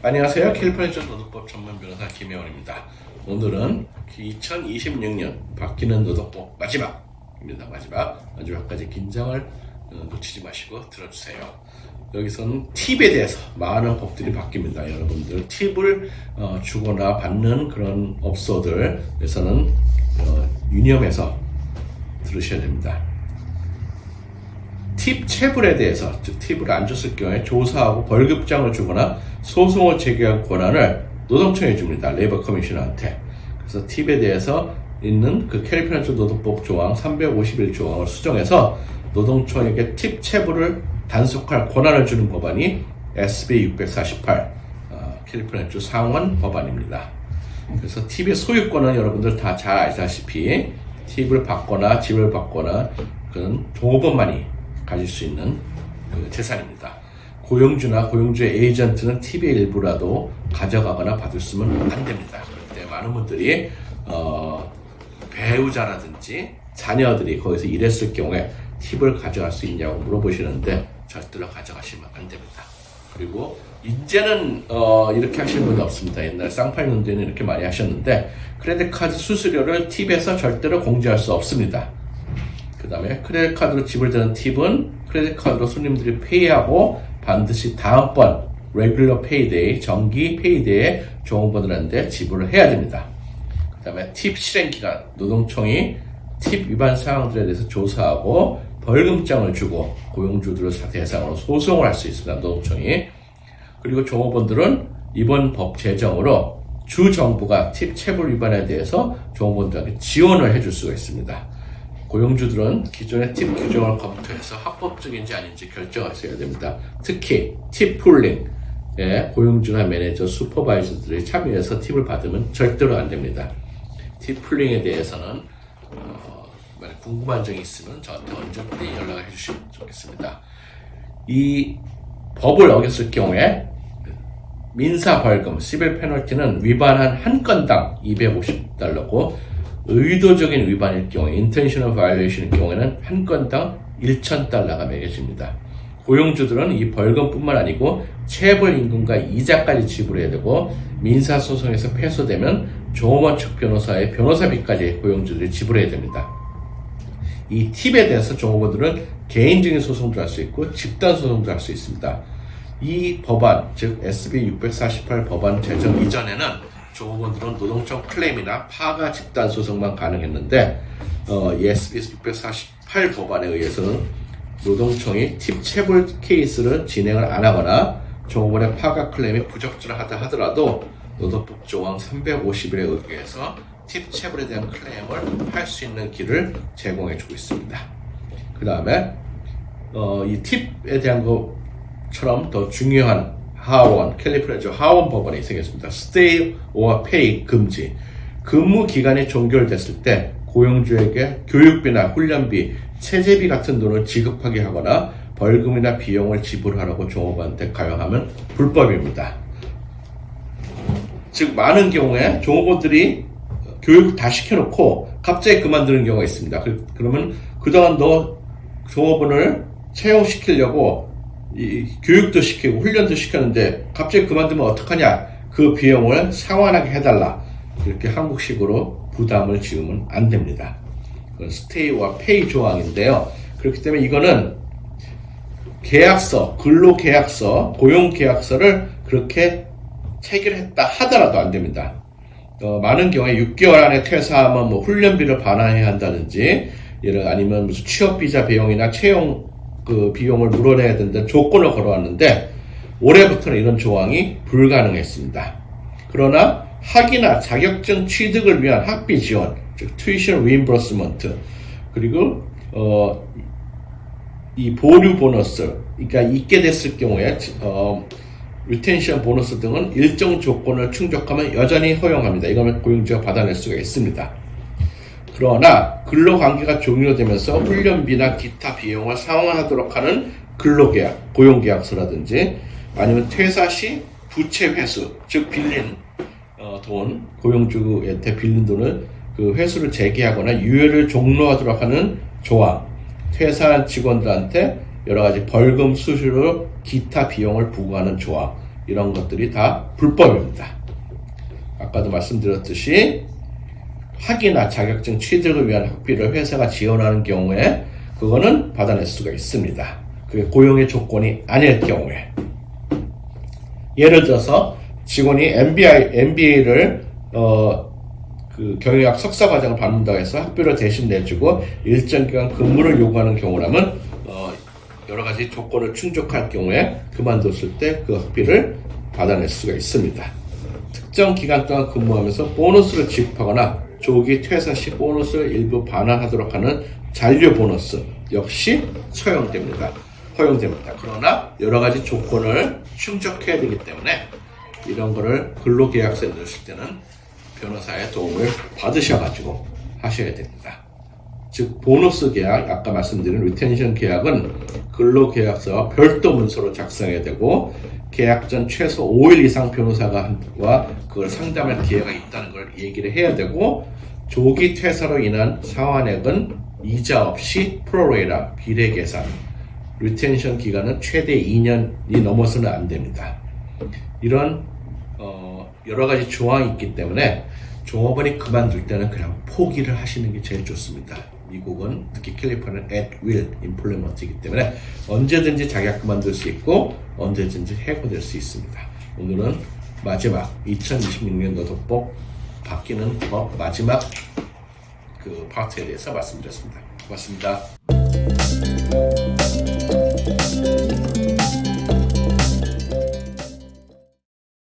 안녕하세요. 캘리포니아 노동법 전문 변호사 김혜원입니다. 오늘은 2026년 바뀌는 노동법 마지막입니다. 마지막까지 긴장을 놓치지 마시고 들어주세요. 여기서는 팁에 대해서 많은 법들이 바뀝니다. 여러분들 팁을 주거나 받는 그런 업소들에서는 유념해서 들으셔야 됩니다. 팁 체불에 대해서, 즉 팁을 안 줬을 경우에 조사하고 벌금장을 주거나 소송을 제기할 권한을 노동청에 줍니다. 레이버 커미셔너한테. 그래서 팁에 대해서 있는 그 캘리포니아 노동법 조항 351조항을 수정해서 노동청에게 팁 체불을 단속할 권한을 주는 법안이 SB 648 캘리포니아주 상원 법안입니다. 그래서 팁의 소유권은 여러분들 다 잘 알다시피 팁을 받거나 집을 받거나 그런 종업원만이 가질 수 있는 그 재산입니다. 고용주나 고용주의 에이전트는 팁의 일부라도 가져가거나 받을 수는 안 됩니다. 그럴 때 많은 분들이 배우자라든지 자녀들이 거기서 일했을 경우에 팁을 가져갈 수 있냐고 물어보시는데 절대로 가져가시면 안 됩니다. 그리고 이제는 이렇게 하시는 분이 없습니다. 옛날 쌍팔년도에는 이렇게 많이 하셨는데 크레딧 카드 수수료를 팁에서 절대로 공제할 수 없습니다. 그 다음에 크레딧 카드로 지불되는 팁은 크레딧 카드로 손님들이 페이하고 반드시 다음번 레귤러 페이데이, 정기 페이데이에 종업원들한테 지불을 해야 됩니다. 그 다음에 팁 실행 기간, 노동청이 팁 위반 사항들에 대해서 조사하고 벌금장을 주고 고용주들을 대상으로 소송을 할 수 있습니다. 노동청이. 그리고 종업원들은 이번 법 제정으로 주 정부가 팁 체불 위반에 대해서 종업원들에게 지원을 해줄 수가 있습니다. 고용주들은 기존의 팁 규정을 검토해서 합법적인지 아닌지 결정하셔야 됩니다. 특히 팁 풀링에 고용주나 매니저, 슈퍼바이저들이 참여해서 팁을 받으면 절대로 안 됩니다. 팁 풀링에 대해서는 만약 궁금한 점이 있으면 저한테 언제든지 연락을 해주시면 좋겠습니다. 이 법을 어겼을 경우에 민사 벌금, 시빌 페널티는 위반한 한 건당 $250고 의도적인 위반일 경우에 intentional violation일 경우에는 한 건당 $1,000가 매겨집니다. 고용주들은 이 벌금뿐만 아니고 체불 임금과 이자까지 지불해야 되고 민사소송에서 패소되면 종업원 측 변호사의 변호사비까지 고용주들이 지불해야 됩니다. 이 팁에 대해서 종업원들은 개인적인 소송도 할 수 있고 집단 소송도 할 수 있습니다. 이 법안, 즉 SB 648 법안 제정 이전에는 종업원들은 노동청 클레임이나 파가 집단 소송만 가능했는데 이 SB 648 법안에 의해서는 노동청이 팁 체불 케이스를 진행을 안 하거나 종업원의 파가 클레임이 부적절하다 하더라도 노동법 조항 351에 의해서 팁 체불에 대한 클레임을 할 수 있는 길을 제공해주고 있습니다. 그 다음에 이 팁에 대한 것처럼 더 중요한 하원, 캘리포니아주 하원 법안이 생겼습니다. Stay or Pay 금지. 근무 기간이 종결됐을 때 고용주에게 교육비나 훈련비, 체재비 같은 돈을 지급하게 하거나 벌금이나 비용을 지불하라고 종업원한테 가용하면 불법입니다. 즉 많은 경우에 종업원들이 교육 다 시켜놓고 갑자기 그만두는 경우가 있습니다. 그러면 그동안 너 종업원을 채용시키려고 교육도 시키고 훈련도 시켰는데 갑자기 그만두면 어떡하냐, 그 비용을 상환하게 해달라, 이렇게 한국식으로 부담을 지우면 안 됩니다. 그건 스테이와 페이 조항인데요. 그렇기 때문에 이거는 계약서, 근로계약서, 고용계약서를 그렇게 체결했다 하더라도 안 됩니다. 많은 경우에 6개월 안에 퇴사하면 훈련비를 반환해야 한다든지, 아니면 무슨 취업비자 비용이나 채용 그 비용을 물어내야 된다는 조건을 걸어왔는데 올해부터는 이런 조항이 불가능했습니다. 그러나 학위나 자격증 취득을 위한 학비 지원, 즉 tuition reimbursement, 그리고 이 보류 보너스, 그러니까 있게 됐을 경우에 리텐션 보너스 등은 일정 조건을 충족하면 여전히 허용합니다. 이거는 고용주가 받아낼 수가 있습니다. 그러나 근로관계가 종료되면서 훈련비나 기타 비용을 상환하도록 하는 근로계약, 고용계약서라든지 아니면 퇴사 시 부채 회수, 즉 빌린 돈, 고용주한테 빌린 돈을 그 회수를 재개하거나 유예를 종료하도록 하는 조항, 퇴사한 직원들한테 여러 가지 벌금 수수료, 기타 비용을 부과하는 조항, 이런 것들이 다 불법입니다. 아까도 말씀드렸듯이 학위나 자격증 취득을 위한 학비를 회사가 지원하는 경우에 그거는 받아낼 수가 있습니다. 그게 고용의 조건이 아닐 경우에. 예를 들어서 직원이 MBA를 그 경영학 석사 과정을 받는다고 해서 학비를 대신 내주고 일정 기간 근무를 요구하는 경우라면 여러 가지 조건을 충족할 경우에 그만뒀을 때 그 학비를 받아낼 수가 있습니다. 특정 기간 동안 근무하면서 보너스를 지급하거나 조기 퇴사 시 보너스를 일부 반환하도록 하는 잔류 보너스 역시 허용됩니다. 그러나 여러 가지 조건을 충족해야 되기 때문에 이런 거를 근로계약서에 넣으실 때는 변호사의 도움을 받으셔가지고 하셔야 됩니다. 즉 보너스 계약, 아까 말씀드린 리텐션 계약은 근로계약서와 별도 문서로 작성해야 되고 계약 전 최소 5일 이상 변호사와 그걸 상담할 기회가 있다는 걸 얘기를 해야 되고 조기 퇴사로 인한 상환액은 이자 없이 프로레이라 비례 계산, 리텐션 기간은 최대 2년이 넘어서는 안 됩니다. 이런 여러 가지 조항이 있기 때문에 종업원이 그만둘 때는 그냥 포기를 하시는 게 제일 좋습니다. 미국은 특히 캘리포니아는 at will employment이기 때문에 언제든지 자기가 그만둘 수 있고 언제든지 해고될 수 있습니다. 오늘은 마지막 2026년 노동법 바뀌는 법 마지막 그 파트에 대해서 말씀드렸습니다. 고맙습니다.